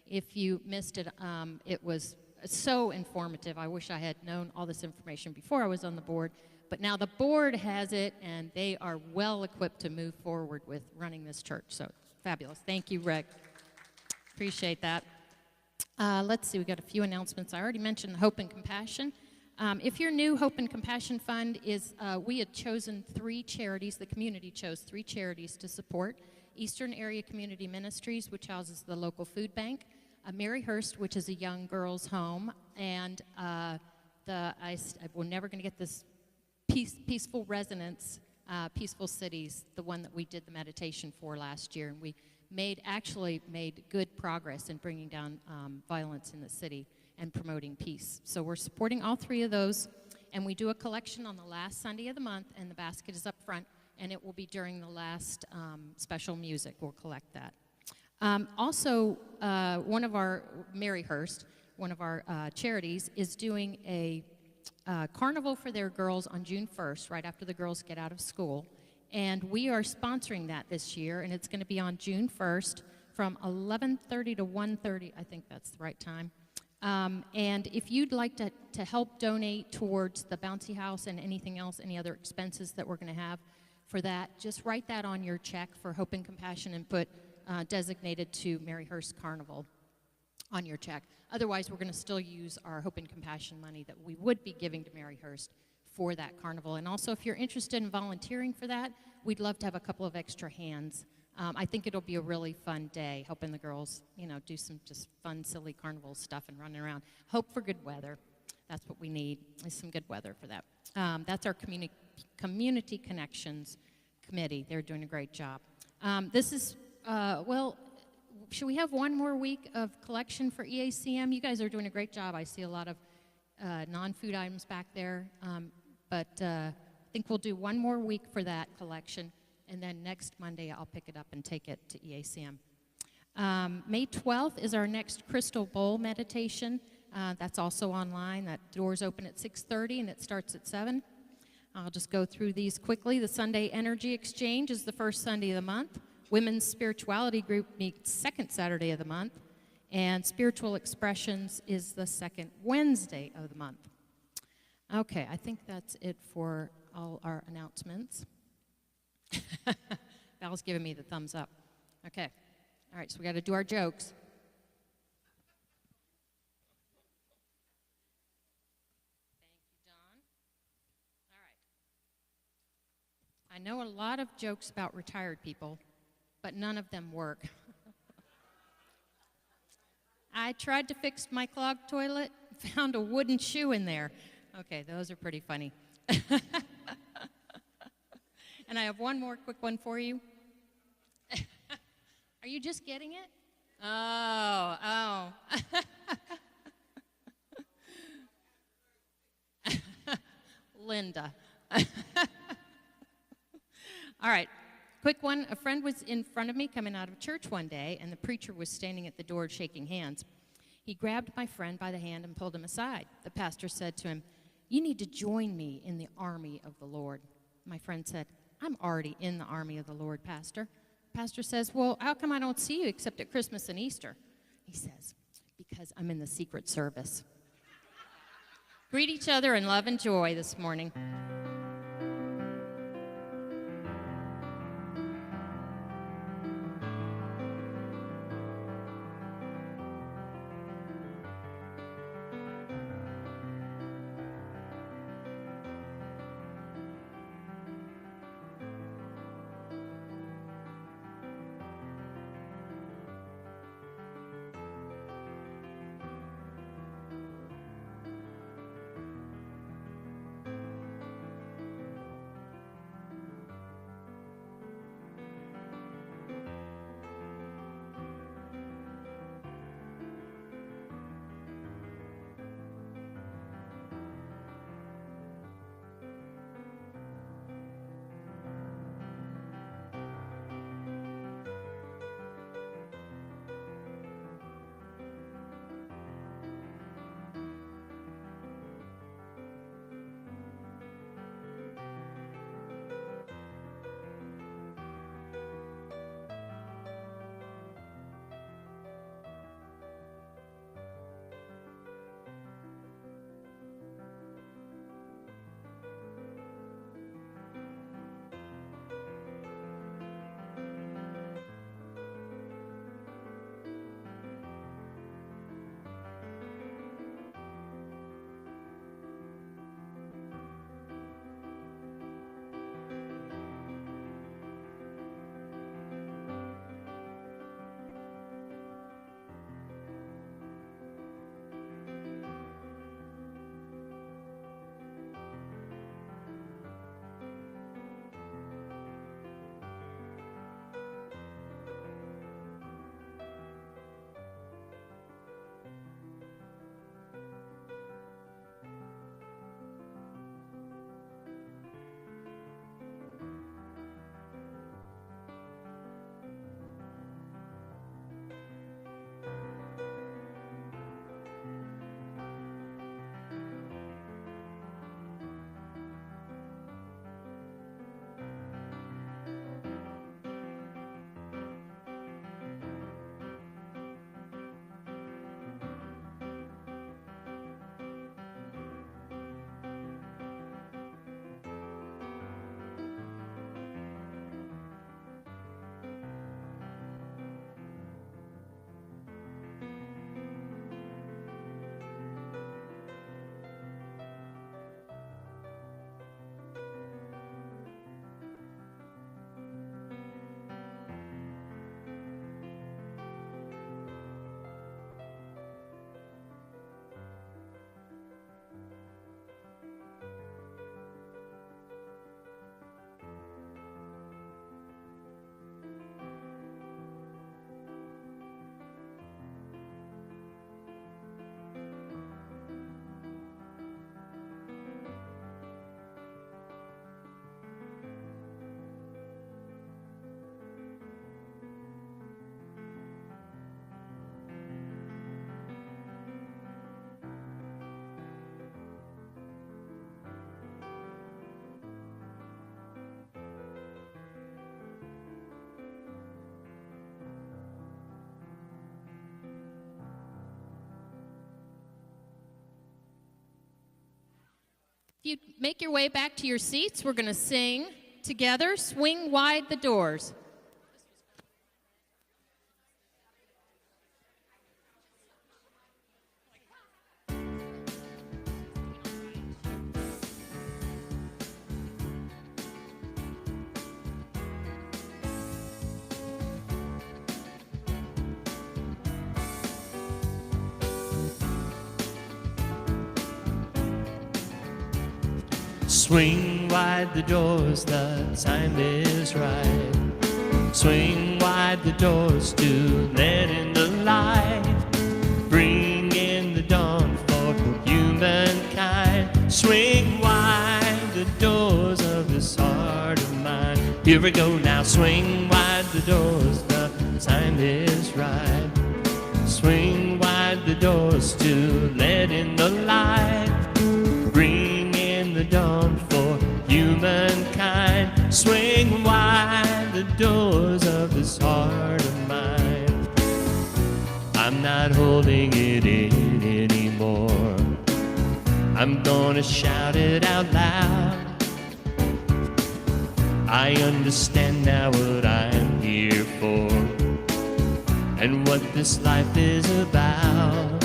If you missed it, it was so informative. I wish I had known all this information before I was on the board, but now the board has it, and they are well equipped to move forward with running this church. So fabulous. Thank you, Reg. Appreciate that. Let's see, we got a few announcements. I already mentioned Hope and Compassion. If you're new, Hope and Compassion Fund is, we had chosen 3 charities. The community chose 3 charities to support. Eastern Area Community Ministries, which houses the local food bank. Mary Hurst, which is a young girls' home. And we're never going to get this Peaceful Resonance, Peaceful Cities, the one that we did the meditation for last year. And we actually made good progress in bringing down violence in the city and promoting peace. So we're supporting all 3 of those, and we do a collection on the last Sunday of the month, and the basket is up front, and it will be during the last special music. We'll collect that. Also, one of our, Mary Hurst, one of our charities, is doing a carnival for their girls on June 1st, right after the girls get out of school. And we are sponsoring that this year, and it's going to be on June 1st from 11:30 to 1:30. I think that's the right time. And if you'd like to help donate towards the bouncy house and anything else, any other expenses that we're going to have for that, just write that on your check for Hope and Compassion and put designated to Mary Hurst Carnival on your check. Otherwise, we're going to still use our Hope and Compassion money that we would be giving to Mary Hurst for that carnival. And also, if you're interested in volunteering for that, we'd love to have a couple of extra hands. I think it'll be a really fun day, helping the girls, do some just fun, silly carnival stuff and running around. Hope for good weather. That's what we need, is some good weather for that. That's our Community Connections Committee. They're doing a great job. This is, should we have one more week of collection for EACM? You guys are doing a great job. I see a lot of non-food items back there. But I think we'll do one more week for that collection, and then next Monday I'll pick it up and take it to EACM. May 12th is our next Crystal Bowl meditation. That's also online. That doors open at 6:30 and it starts at 7. I'll just go through these quickly. The Sunday Energy Exchange is the first Sunday of the month. Women's Spirituality Group meets second Saturday of the month. And Spiritual Expressions is the second Wednesday of the month. Okay, I think that's it for all our announcements. Val's giving me the thumbs up. Okay. All right, so we got to do our jokes. Thank you, Don. All right. I know a lot of jokes about retired people, but none of them work. I tried to fix my clogged toilet, found a wooden shoe in there. Okay, those are pretty funny. And I have one more quick one for you. Are you just getting it? Oh. Linda. All right, quick one. A friend was in front of me coming out of church one day, and the preacher was standing at the door shaking hands. He grabbed my friend by the hand and pulled him aside. The pastor said to him, "You need to join me in the army of the Lord." My friend said, "I'm already in the army of the Lord, Pastor." Pastor says, "Well, how come I don't see you except at Christmas and Easter?" He says, "Because I'm in the Secret Service." Greet each other in love and joy this morning. If you make your way back to your seats, we're going to sing together, Swing Wide the Doors. Swing wide the doors, the time is right. Swing wide the doors to let in the light. Bring in the dawn for humankind. Swing wide the doors of this heart of mine. Here we go now, swing wide the doors, the time is right. Swing wide the doors to let in the light. Bring in the dawn for humankind. Swing wide the doors of this heart of mine. I'm not holding it in anymore. I'm gonna shout it out loud. I understand now what I'm here for and what this life is about.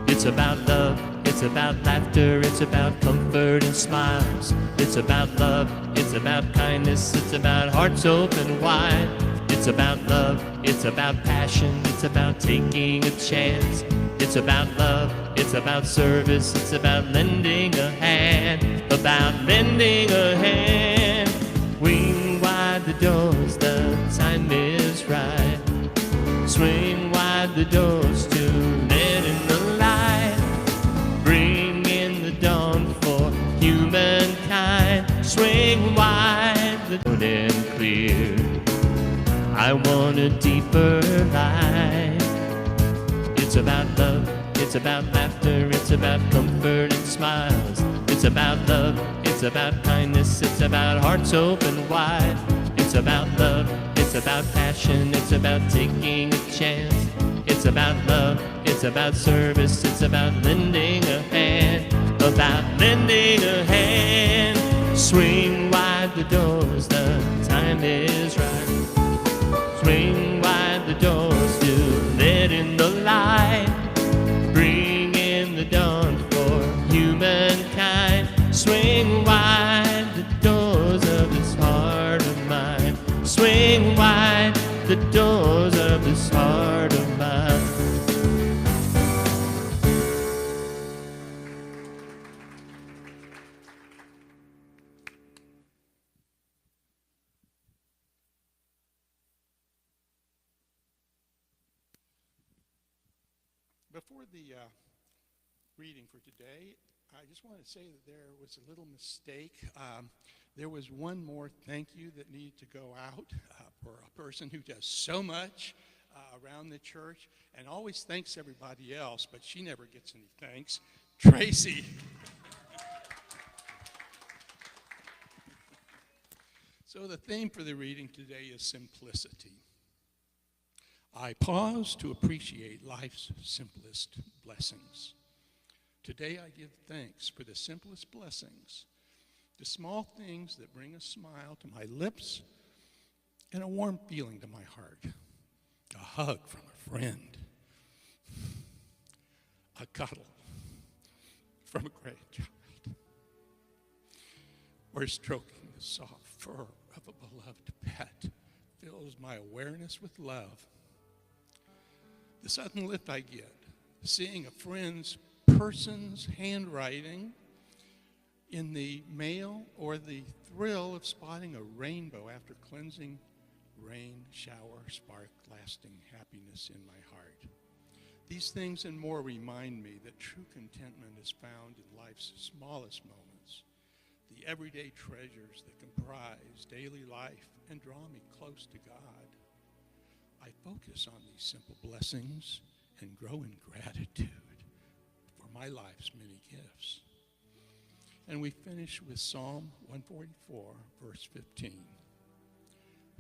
It's about love, it's about laughter, it's about comfort and smiles. It's about love, it's about kindness, it's about hearts open wide. It's about love, it's about passion, it's about taking a chance. It's about love, it's about service, it's about lending a hand. About lending a hand. Swing wide the doors, the time is right. Swing wide the doors to let in the light. Bring in the dawn for humankind. Swing wide the door and clear. I want a deeper light. It's about love, it's about laughter, it's about comfort and smiles. It's about love, it's about kindness, it's about hearts open wide. It's about love, it's about passion, it's about taking a chance. It's about love, it's about service, it's about lending a hand. About lending a hand. Swing wide the doors, the time is right. Swing wide the doors to let in the light. Bring in the dawn for humankind. Swing wide the doors of this heart of mine. Swing wide the doors of this heart of mine. Before the reading for today, I just want to say that there was a little mistake. There was one more thank you that needed to go out for a person who does so much around the church and always thanks everybody else, but she never gets any thanks. Tracy. So the theme for the reading today is simplicity. I pause to appreciate life's simplest blessings. Today I give thanks for the simplest blessings, the small things that bring a smile to my lips and a warm feeling to my heart. A hug from a friend, a cuddle from a grandchild, or stroking the soft fur of a beloved pet fills my awareness with love. The sudden lift I get, seeing a friend's person's handwriting in the mail, or the thrill of spotting a rainbow after cleansing rain shower spark lasting happiness in my heart. These things and more remind me that true contentment is found in life's smallest moments, the everyday treasures that comprise daily life and draw me close to God. I focus on these simple blessings and grow in gratitude for my life's many gifts. And we finish with Psalm 144, verse 15.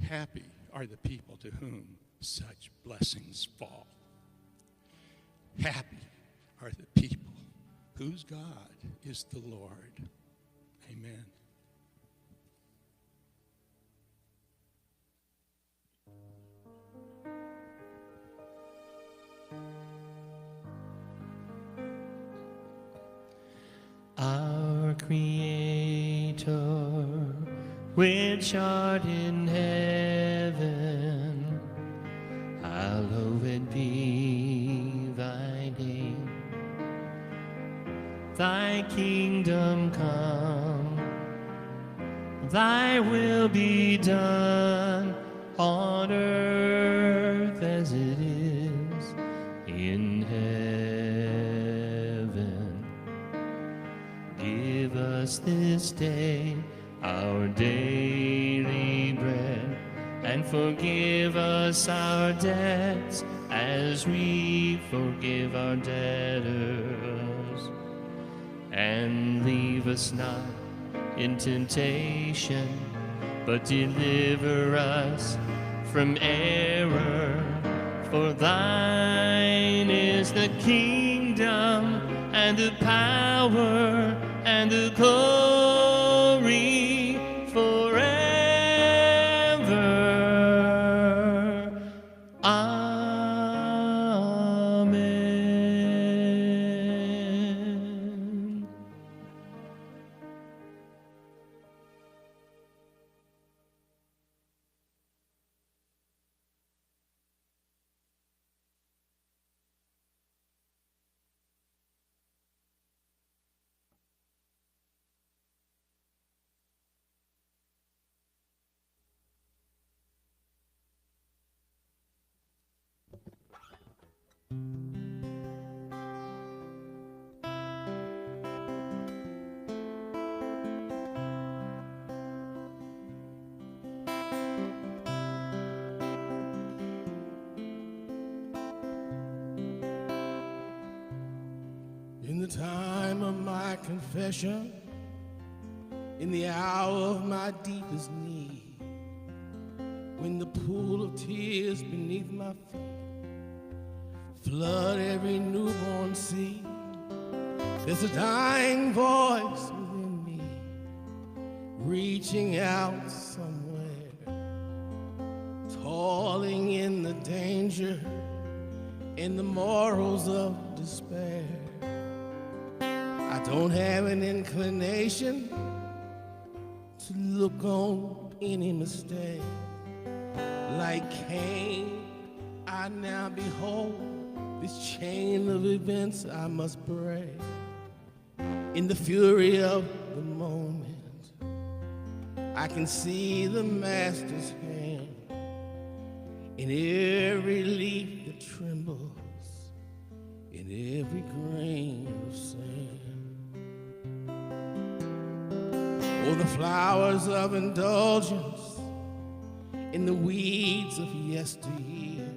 Happy are the people to whom such blessings fall. Happy are the people whose God is the Lord. Amen. Our Creator, which art in heaven, hallowed be thy name. Thy kingdom come, thy will be done on earth as it is in heaven. Give us this day our daily bread, and forgive us our debts as we forgive our debtors. And leave us not in temptation, but deliver us from error. For thine is the kingdom, and the power, and the glory forever. Amen. In the time of my confession, in the hour of my deepest need, when the pool of tears beneath my feet flood every newborn seed, there's a dying voice within me, reaching out somewhere, toiling in the danger, in the morals of despair. I don't have an inclination to look on any mistake. Like Cain, I now behold this chain of events I must break. In the fury of the moment, I can see the Master's hand in every leaf that trembles, in every grain of sand. Oh, the flowers of indulgence in the weeds of yesteryear,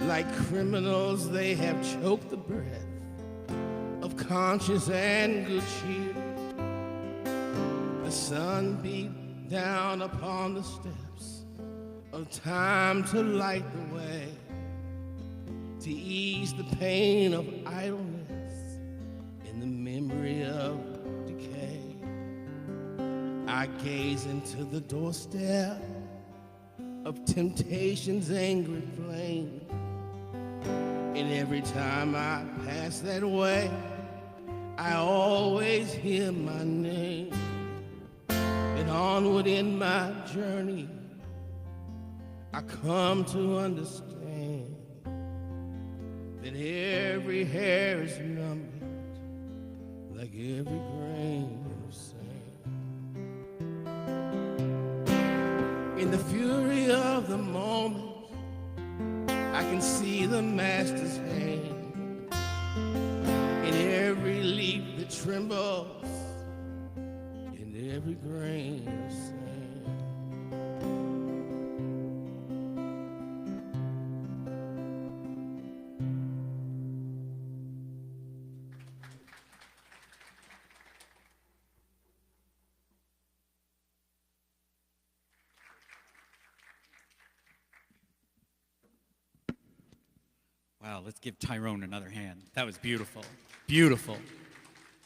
like criminals, they have choked the breath of conscience and good cheer. The sun beat down upon the steps of time to light the way, to ease the pain of idleness in the memory of decay. I gaze into the doorstep of temptation's angry flame, and every time I pass that way, I always hear my name. And onward in my journey, I come to understand that every hair is numbered, like every grain of sand. In the fury of the moment, I can see the Master's hand in every leaf that trembles, in every grain of sand. Wow, let's give Tyrone another hand. That was beautiful. Beautiful.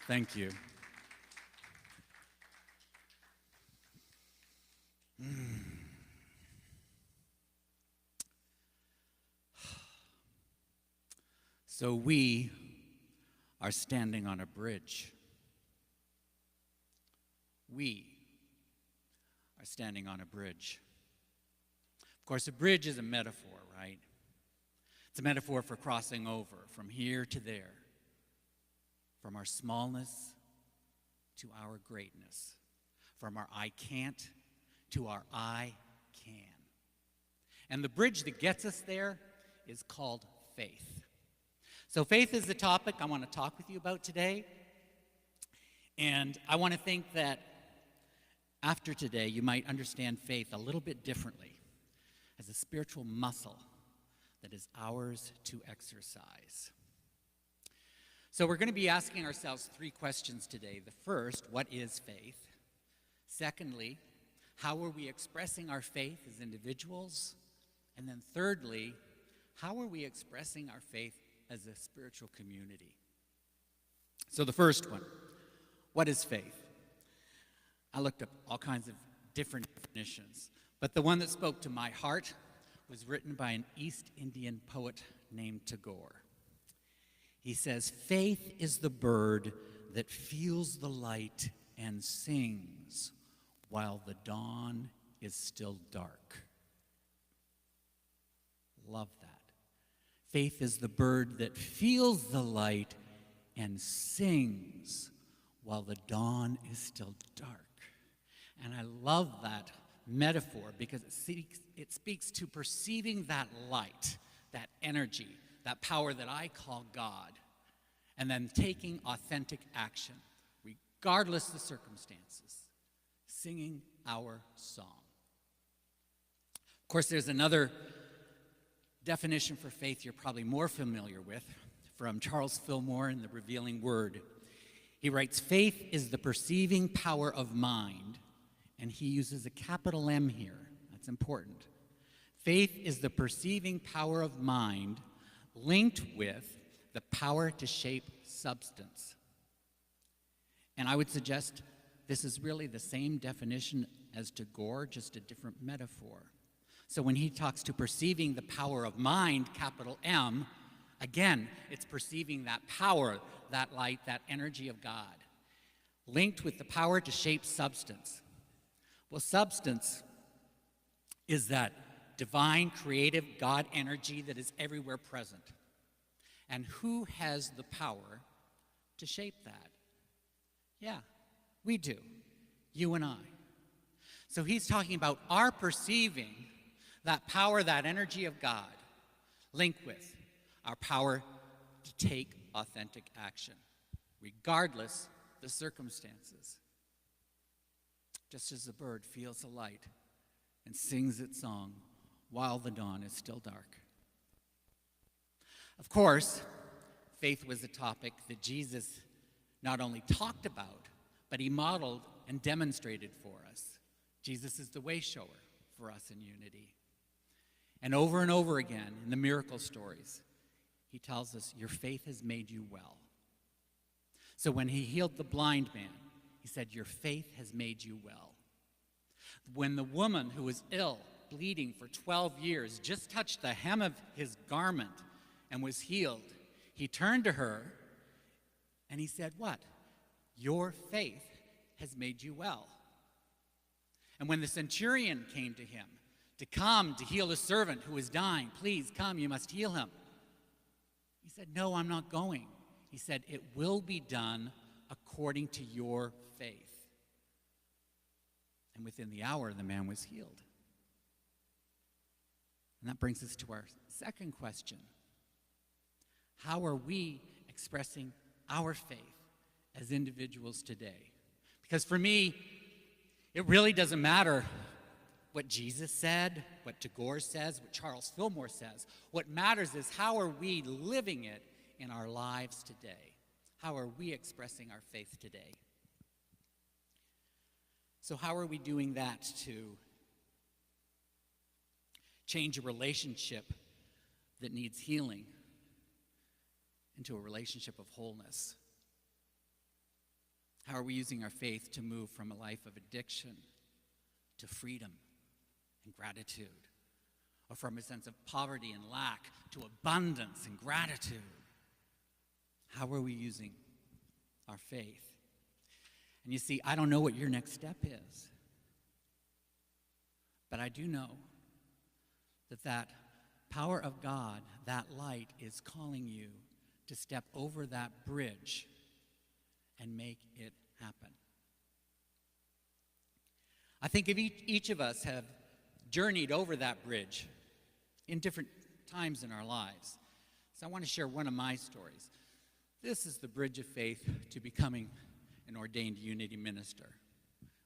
Thank you. So we are standing on a bridge. We are standing on a bridge. Of course, a bridge is a metaphor, right? It's a metaphor for crossing over from here to there, from our smallness to our greatness, from our I can't to our I can. And the bridge that gets us there is called faith. So faith is the topic I want to talk with you about today. And I want to think that after today, you might understand faith a little bit differently as a spiritual muscle that is ours to exercise. So we're going to be asking ourselves 3 questions today. The first, what is faith? Secondly, how are we expressing our faith as individuals? And then thirdly, how are we expressing our faith as a spiritual community? So the first one, what is faith? I looked up all kinds of different definitions, but the one that spoke to my heart was written by an East Indian poet named Tagore. He says, faith is the bird that feels the light and sings while the dawn is still dark. Love that. Faith is the bird that feels the light and sings while the dawn is still dark. And I love that metaphor because it speaks to perceiving that light, that energy, that power that I call God, and then taking authentic action, regardless of the circumstances, singing our song. Of course, there's another definition for faith you're probably more familiar with from Charles Fillmore in The Revealing Word. He writes, faith is the perceiving power of mind, and he uses a capital M here. That's important. Faith is the perceiving power of mind linked with the power to shape substance. And I would suggest this is really the same definition as Tagore, just a different metaphor. So when he talks to perceiving the power of mind, capital M, again, it's perceiving that power, that light, that energy of God, linked with the power to shape substance. Well, substance is that divine, creative God energy that is everywhere present. And who has the power to shape that? Yeah, we do, you and I. So he's talking about our perceiving that power, that energy of God, linked with our power to take authentic action, regardless the circumstances. Just as the bird feels the light and sings its song while the dawn is still dark. Of course, faith was a topic that Jesus not only talked about, but he modeled and demonstrated for us. Jesus is the way shower for us in unity. And over again in the miracle stories, he tells us, your faith has made you well. So when he healed the blind man, he said, your faith has made you well. When the woman who was ill, bleeding for 12 years, just touched the hem of his garment and was healed, he turned to her and he said, what? Your faith has made you well. And when the centurion came to him to come to heal a servant who was dying, please come, you must heal him. He said, no, I'm not going. He said, it will be done according to your faith. And within the hour, the man was healed. And that brings us to our second question. How are we expressing our faith as individuals today? Because for me, it really doesn't matter what Jesus said, what Tagore says, what Charles Fillmore says. What matters is how are we living it in our lives today? How are we expressing our faith today? So how are we doing that to change a relationship that needs healing? into a relationship of wholeness? How are we using our faith to move from a life of addiction to freedom and gratitude? Or from a sense of poverty and lack to abundance and gratitude? How are we using our faith? And you see, I don't know what your next step is, but I do know that power of God, that light, is calling you to step over that bridge and make it happen. I think if each of us have journeyed over that bridge in different times in our lives. So I want to share one of my stories. This is the bridge of faith to becoming an ordained Unity minister,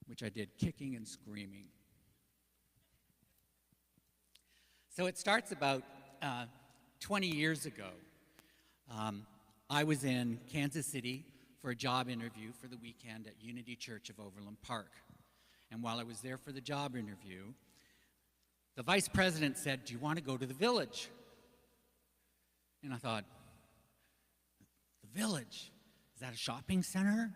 which I did kicking and screaming. So it starts about 20 years ago. I was in Kansas City for a job interview for the weekend at Unity Church of Overland Park. And while I was there for the job interview, the vice president said, "Do you want to go to the village?" And I thought, the village? Is that a shopping center?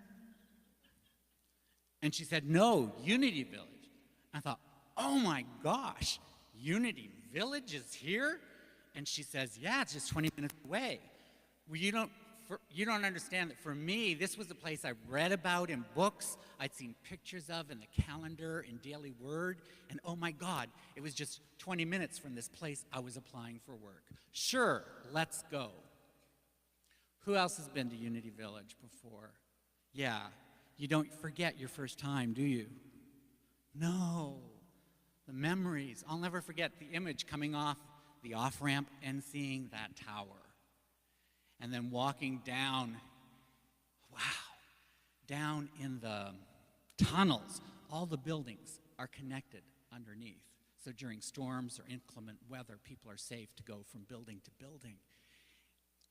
And she said, "No, Unity Village." I thought, oh my gosh, Unity Village is here? And she says, "Yeah, it's just 20 minutes away." Well, you don't understand that for me, this was a place I read about in books, I'd seen pictures of in the calendar, in Daily Word, and oh my God, it was just 20 minutes from this place I was applying for work. Sure, let's go. Who else has been to Unity Village before? Yeah, you don't forget your first time, do you? No, the memories. I'll never forget the image coming off the off-ramp and seeing that tower. And then walking down, down in the tunnels. All the buildings are connected underneath. So during storms or inclement weather, people are safe to go from building to building.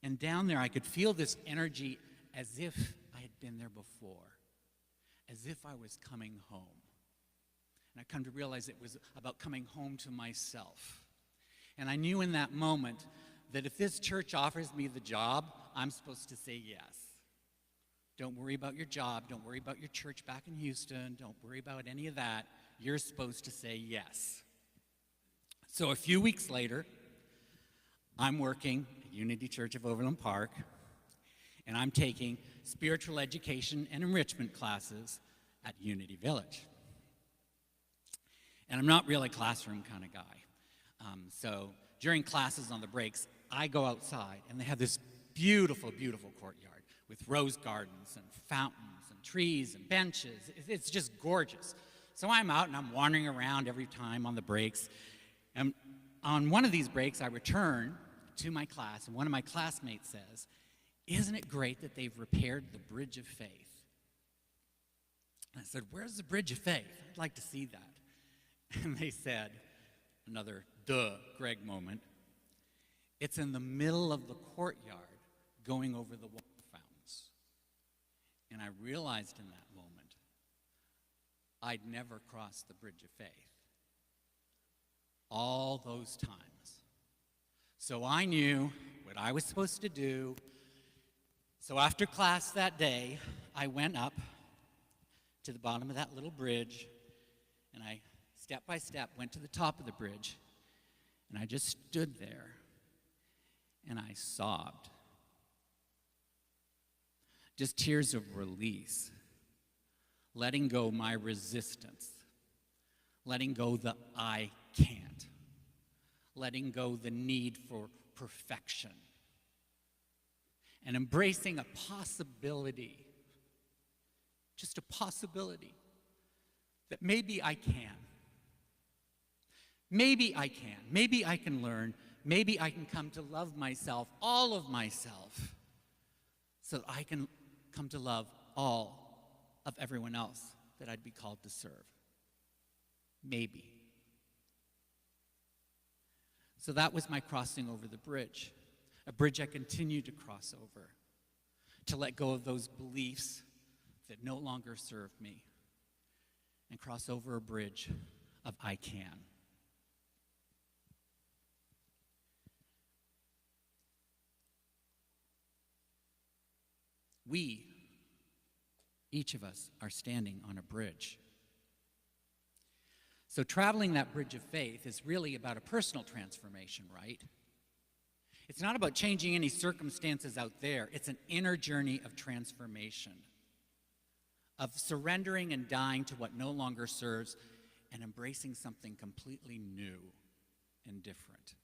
And down there, I could feel this energy as if I had been there before, as if I was coming home. And I come to realize it was about coming home to myself. And I knew in that moment that if this church offers me the job, I'm supposed to say yes. Don't worry about your job. Don't worry about your church back in Houston. Don't worry about any of that. You're supposed to say yes. So a few weeks later, I'm working at Unity Church of Overland Park, and I'm taking spiritual education and enrichment classes at Unity Village. And I'm not really a classroom kind of guy. So during classes on the breaks, I go outside, and they have this beautiful, beautiful courtyard with rose gardens and fountains and trees and benches. It's just gorgeous. So I'm out, and I'm wandering around every time on the breaks. And on one of these breaks, I return to my class, and one of my classmates says, "Isn't it great that they've repaired the Bridge of Faith?" And I said, "Where's the Bridge of Faith? I'd like to see that." And they said, another duh Greg moment, "It's in the middle of the courtyard going over the water fountains." And I realized in that moment I'd never crossed the Bridge of Faith all those times. So I knew what I was supposed to do. So after class that day, I went up to the bottom of that little bridge, and I step by step went to the top of the bridge, and I just stood there and I sobbed. Just tears of release, letting go my resistance, letting go the I can't, letting go the need for perfection, and embracing a possibility, just a possibility, that maybe I can. Maybe I can. Maybe I can learn. Maybe I can come to love myself, all of myself, so that I can come to love all of everyone else that I'd be called to serve. Maybe. So that was my crossing over the bridge, a bridge I continue to cross over, to let go of those beliefs that no longer serve me, and cross over a bridge of I can. We, each of us, are standing on a bridge. So traveling that bridge of faith is really about a personal transformation, right? It's not about changing any circumstances out there. It's an inner journey of transformation, of surrendering and dying to what no longer serves and embracing something completely new and different.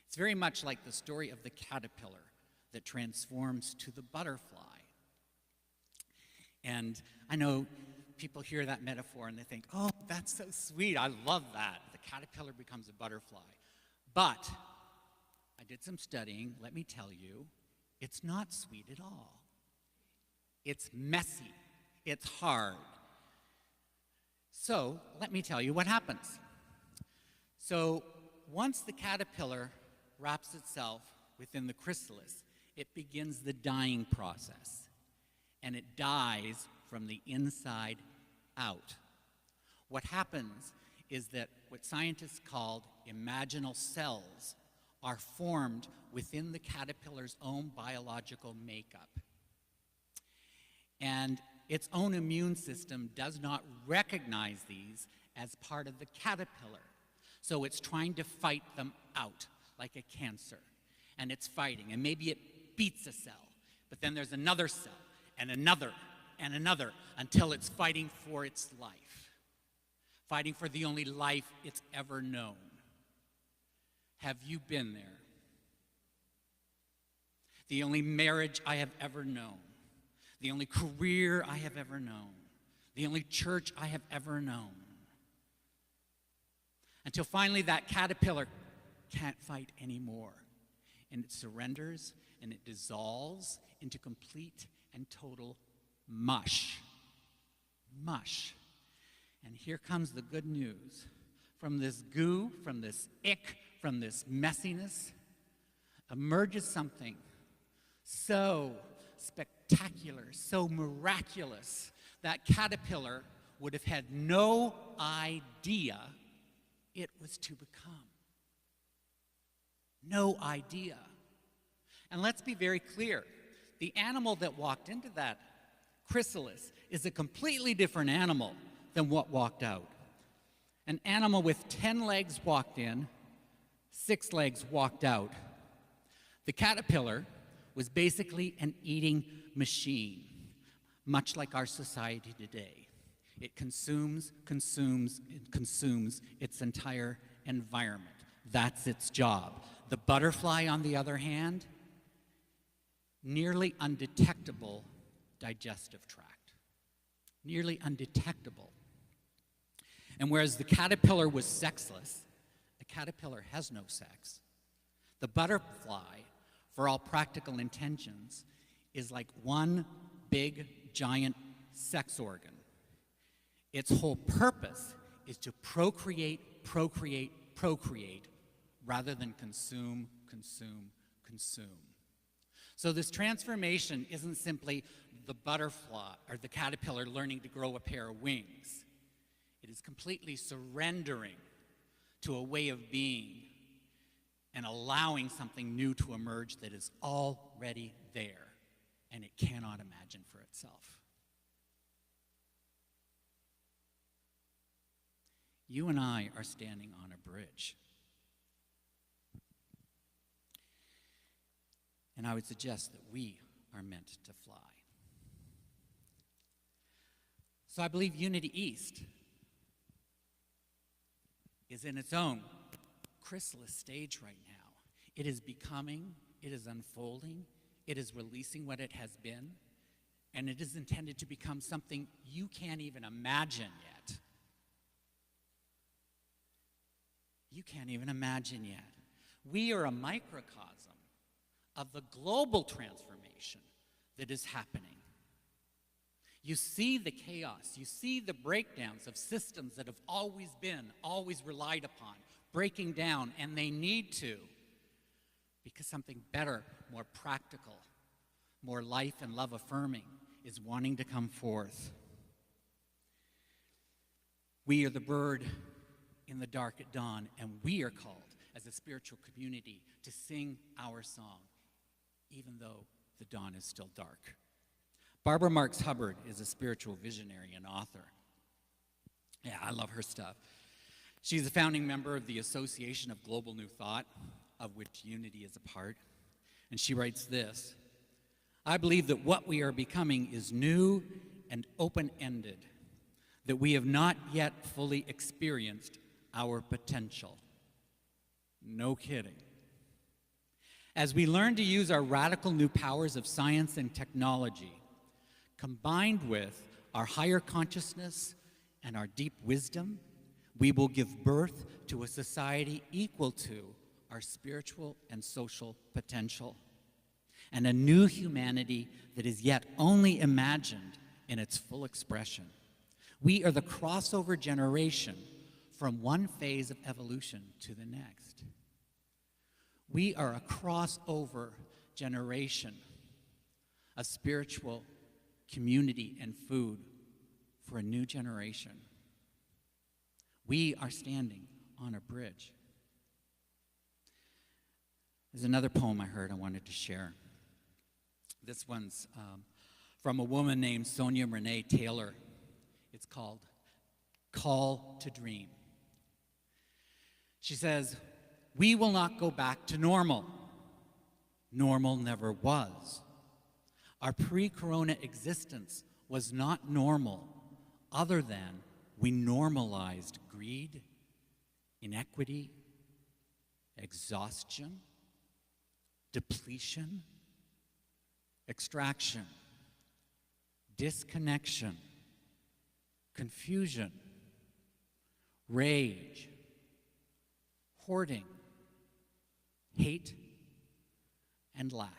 It's very much like the story of the caterpillar that transforms to the butterfly. And I know people hear that metaphor and they think, oh, that's so sweet. I love that. The caterpillar becomes a butterfly. But I did some studying. Let me tell you, it's not sweet at all. It's messy. It's hard. So let me tell you what happens. So once the caterpillar wraps itself within the chrysalis, it begins the dying process. And it dies from the inside out. What happens is that what scientists called imaginal cells are formed within the caterpillar's own biological makeup. And its own immune system does not recognize these as part of the caterpillar. So it's trying to fight them out like a cancer. And it's fighting, and maybe it beats a cell, but then there's another cell, and another, and another, until it's fighting for its life, fighting for the only life it's ever known. Have you been there? The only marriage I have ever known, the only career I have ever known, the only church I have ever known. Until finally that caterpillar can't fight anymore, and it surrenders and it dissolves into complete and total mush. Mush. And here comes the good news. From this goo, from this ick, from this messiness, emerges something so spectacular, so miraculous, that caterpillar would have had no idea it was to become. No idea. And let's be very clear. The animal that walked into that chrysalis is a completely different animal than what walked out. An animal with 10 legs walked in, 6 legs walked out. The caterpillar was basically an eating machine, much like our society today. It consumes, consumes, and consumes its entire environment. That's its job. The butterfly, on the other hand, nearly undetectable digestive tract. Nearly undetectable. And whereas the caterpillar was sexless, the caterpillar has no sex. The butterfly, for all practical intentions, is like one big, giant sex organ. Its whole purpose is to procreate, procreate, procreate, rather than consume, consume, consume. So this transformation isn't simply the butterfly or the caterpillar learning to grow a pair of wings. It is completely surrendering to a way of being and allowing something new to emerge that is already there and it cannot imagine for itself. You and I are standing on a bridge. And I would suggest that we are meant to fly. So I believe Unity East is in its own chrysalis stage right now. It is becoming, it is unfolding, it is releasing what it has been, and it is intended to become something you can't even imagine yet. You can't even imagine yet. We are a microcosm of the global transformation that is happening. You see the chaos, you see the breakdowns of systems that have always been, always relied upon, breaking down, and they need to, because something better, more practical, more life and love affirming is wanting to come forth. We are the bird in the dark at dawn, and we are called as a spiritual community to sing our song, even though the dawn is still dark. Barbara Marx Hubbard is a spiritual visionary and author. Yeah, I love her stuff. She's a founding member of the Association of Global New Thought, of which Unity is a part. And she writes this: I believe that what we are becoming is new and open-ended, that we have not yet fully experienced our potential. No kidding. As we learn to use our radical new powers of science and technology, combined with our higher consciousness and our deep wisdom, we will give birth to a society equal to our spiritual and social potential, and a new humanity that is yet only imagined in its full expression. We are the crossover generation from one phase of evolution to the next. We are a crossover generation of spiritual community and food for a new generation. We are standing on a bridge. There's another poem I heard I wanted to share. This one's from a woman named Sonia Renee Taylor. It's called Call to Dream. She says, we will not go back to normal. Normal never was. Our pre-corona existence was not normal, other than we normalized greed, inequity, exhaustion, depletion, extraction, disconnection, confusion, rage, hoarding, hate, and lack.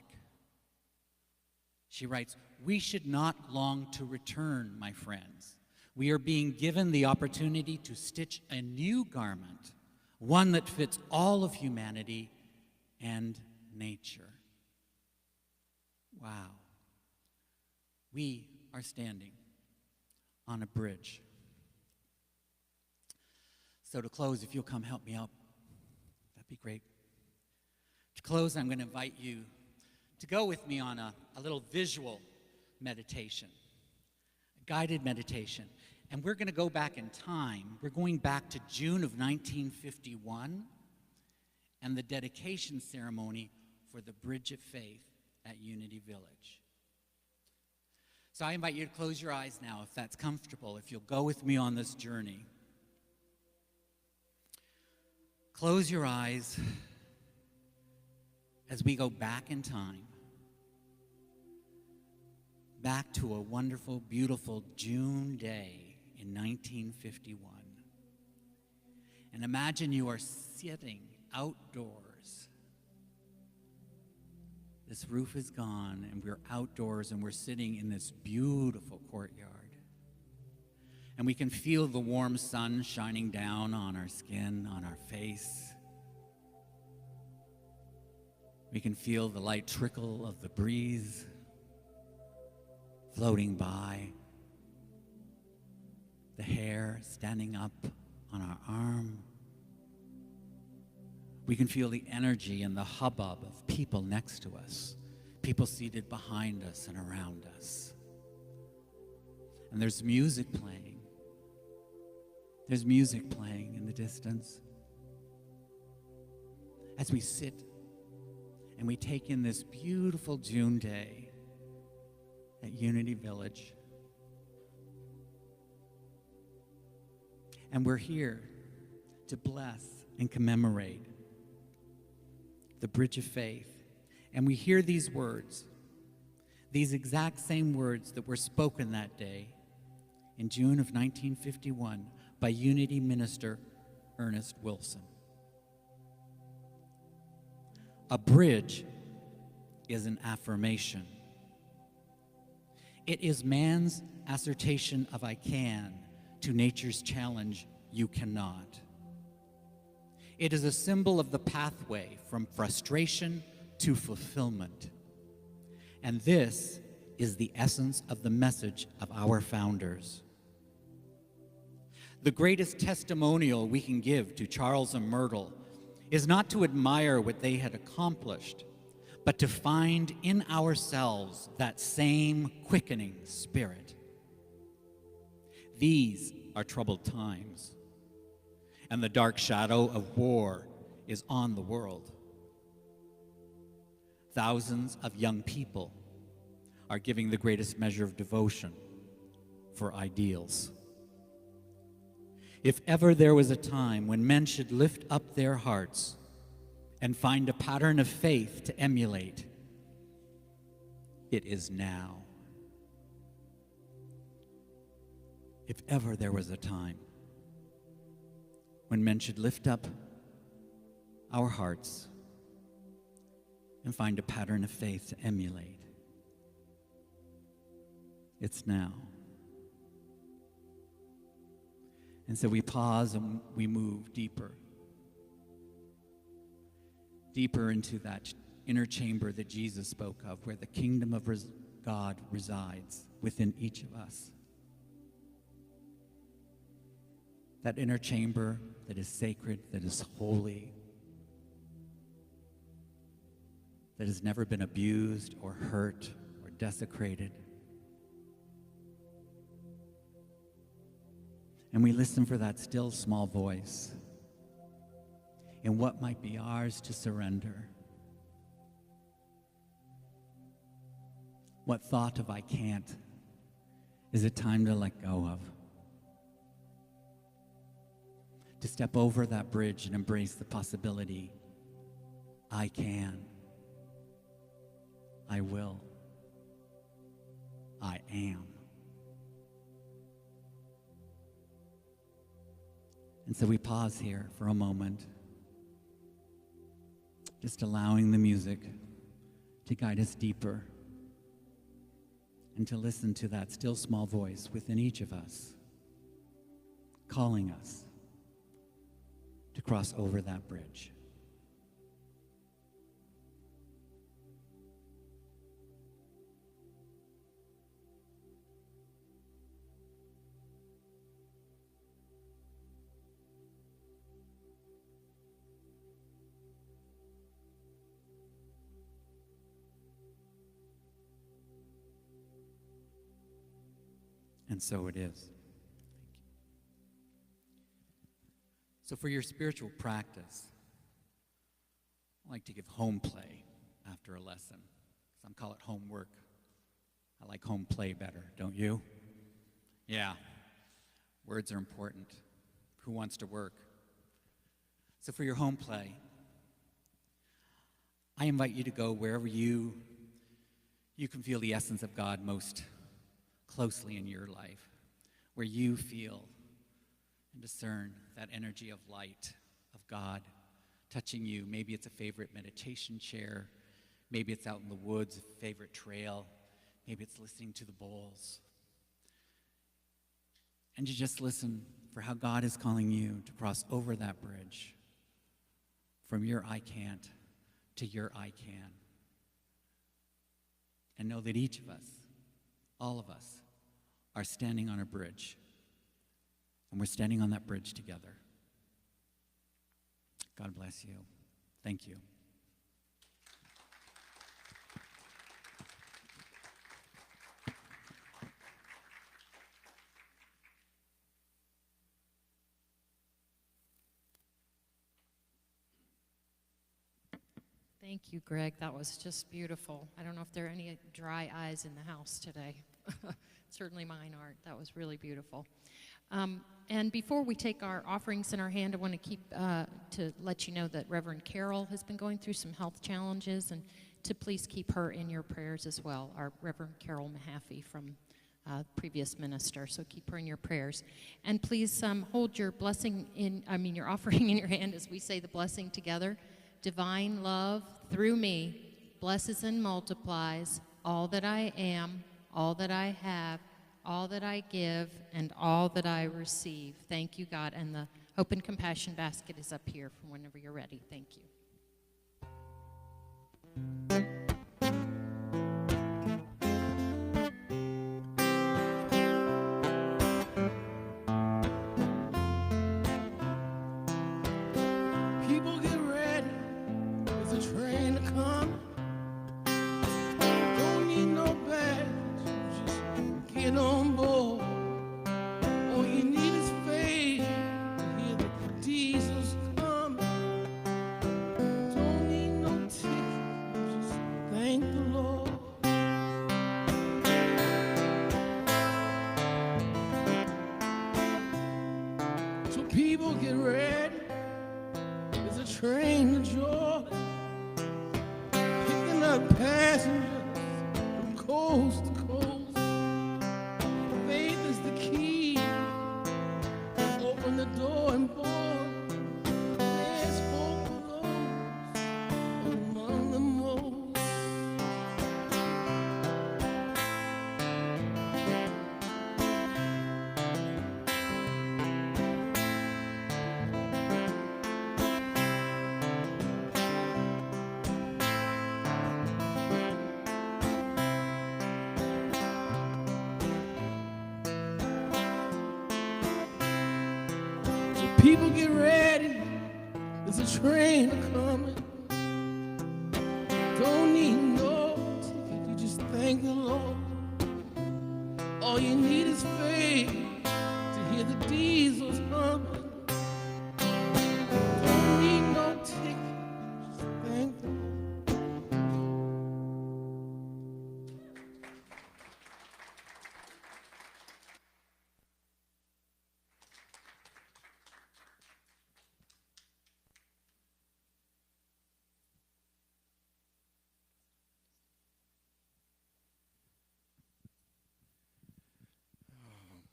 She writes, we should not long to return, my friends. We are being given the opportunity to stitch a new garment, one that fits all of humanity and nature. Wow. We are standing on a bridge. So to close, if you'll come help me out, that'd be great. To close, I'm going to invite you to go with me on a little visual meditation, a guided meditation. And we're going to go back in time. We're going back to June of 1951 and the dedication ceremony for the Bridge of Faith at Unity Village. So I invite you to close your eyes now, if that's comfortable, if you'll go with me on this journey. Close your eyes as we go back in time, back to a wonderful, beautiful June day in 1951. And imagine you are sitting outdoors. This roof is gone, and we're outdoors, and we're sitting in this beautiful courtyard. And we can feel the warm sun shining down on our skin, on our face. We can feel the light trickle of the breeze floating by, the hair standing up on our arm. We can feel the energy and the hubbub of people next to us, people seated behind us and around us. And there's music playing. There's music playing in the distance. As we sit and we take in this beautiful June day at Unity Village. And we're here to bless and commemorate the Bridge of Faith. And we hear these words, these exact same words that were spoken that day in June of 1951 by Unity minister Ernest Wilson. A bridge is an affirmation. It is man's assertion of I can to nature's challenge, you cannot. It is a symbol of the pathway from frustration to fulfillment. And this is the essence of the message of our founders. The greatest testimonial we can give to Charles and Myrtle is not to admire what they had accomplished, but to find in ourselves that same quickening spirit. These are troubled times, and the dark shadow of war is on the world. Thousands of young people are giving the greatest measure of devotion for ideals. If ever there was a time when men should lift up their hearts and find a pattern of faith to emulate, it is now. If ever there was a time when men should lift up our hearts and find a pattern of faith to emulate, it's now. And so we pause and we move deeper into that inner chamber that Jesus spoke of, where the kingdom of God resides within each of us. That inner chamber that is sacred, that is holy, that has never been abused or hurt or desecrated. And we listen for that still small voice in what might be ours to surrender. What thought of I can't is it time to let go of? To step over that bridge and embrace the possibility, I can, I will, I am. And so we pause here for a moment, just allowing the music to guide us deeper and to listen to that still small voice within each of us, calling us to cross over that bridge. And so it is. So for your spiritual practice, I like to give home play after a lesson. Some call it homework. I like home play better, don't you? Yeah, words are important. Who wants to work? So for your home play, I invite you to go wherever you can feel the essence of God most closely in your life, where you feel and discern that energy of light of God touching you. Maybe it's a favorite meditation chair. Maybe it's out in the woods, a favorite trail. Maybe it's listening to the bowls. And you just listen for how God is calling you to cross over that bridge from your I can't to your I can. And know that each of us, all of us, are standing on a bridge. And we're standing on that bridge together. God bless you. Thank you. Thank you, Greg. That was just beautiful. I don't know if there are any dry eyes in the house today. Certainly mine aren't. That was really beautiful. And before we take our offerings in our hand, I want to to let you know that Reverend Carol has been going through some health challenges, and to please keep her in your prayers as well. Our Reverend Carol Mahaffey from previous minister, so keep her in your prayers. And please hold your your offering in your hand as we say the blessing together. Divine love through me blesses and multiplies all that I am, all that I have, all that I give, and all that I receive. Thank you, God. And the Hope and Compassion basket is up here for whenever you're ready. Thank you. People get ready, there's a train to come. get on board. All you need is faith to hear the diesels coming. Don't need no ticket, just thank the Lord. So people get ready. There's a train to Jordan, picking up passengers from coast to coast. Faith is the key. Open the door and board. There's hope for those among the most. People get ready, there's a train coming. Don't need no ticket, you just thank the Lord. All you need is faith to hear the diesels humming. Don't need no ticket, just thank the Lord.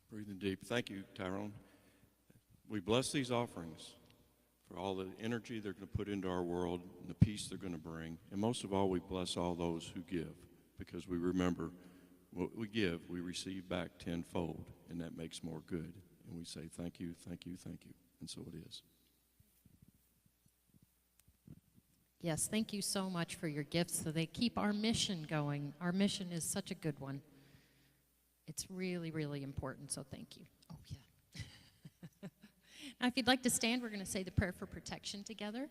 Breathing deep. Thank you, Tyrone. We bless these offerings for all the energy they're going to put into our world and the peace they're going to bring. And most of all, we bless all those who give, because we remember what we give, we receive back tenfold, and that makes more good. And we say thank you, thank you, thank you. And so it is. Yes, thank you so much for your gifts so they keep our mission going. Our mission is such a good one. It's really, really important, so thank you. Oh, yeah. Now, if you'd like to stand, we're going to say the prayer for protection together.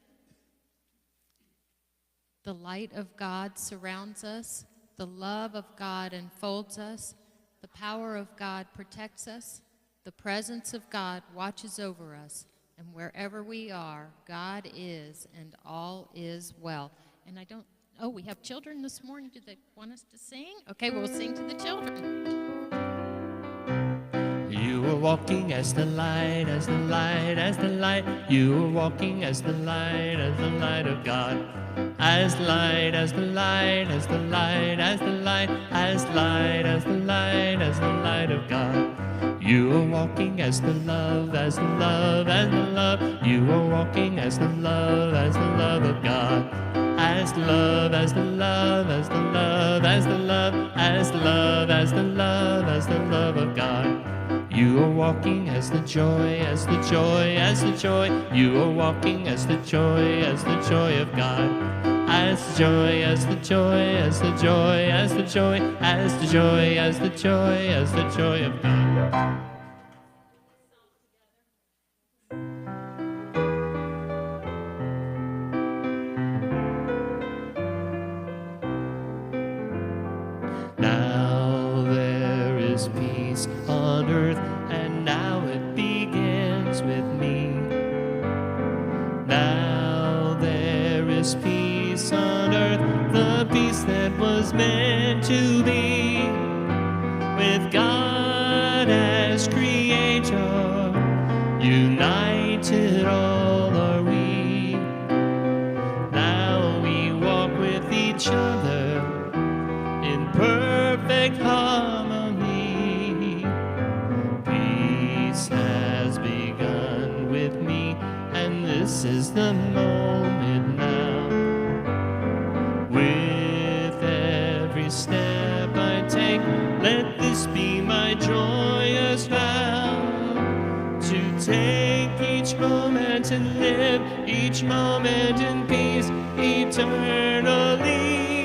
The light of God surrounds us. The love of God enfolds us. The power of God protects us. The presence of God watches over us. And wherever we are, God is, and all is well. And we have children this morning. Do they want us to sing? Okay, we'll sing to the children. You were walking as the light, as the light, as the light. You were walking as the light of God. As light, as the light, as the light, as the light, as light, as the light, as the light of God. You were walking as the love, as the love, as the love. You were walking as the love of God. As love, as the love, as the love, as the love, as love, as the love, as the love of God. You are walking as the joy, as the joy, as the joy. You are walking as the joy of God. As the joy, as the joy, as the joy, as the joy, as the joy, as the joy, as the joy of God. Now there is peace on earth, and now it begins with me. Now there is peace on earth, the peace that was meant to be. With God as creator, united all are we. Now we walk with each other in perfect harmony. Peace has begun with me, and this is the moment now. With every step I take, let this be my joyous vow. To take each moment and live each moment in peace eternally.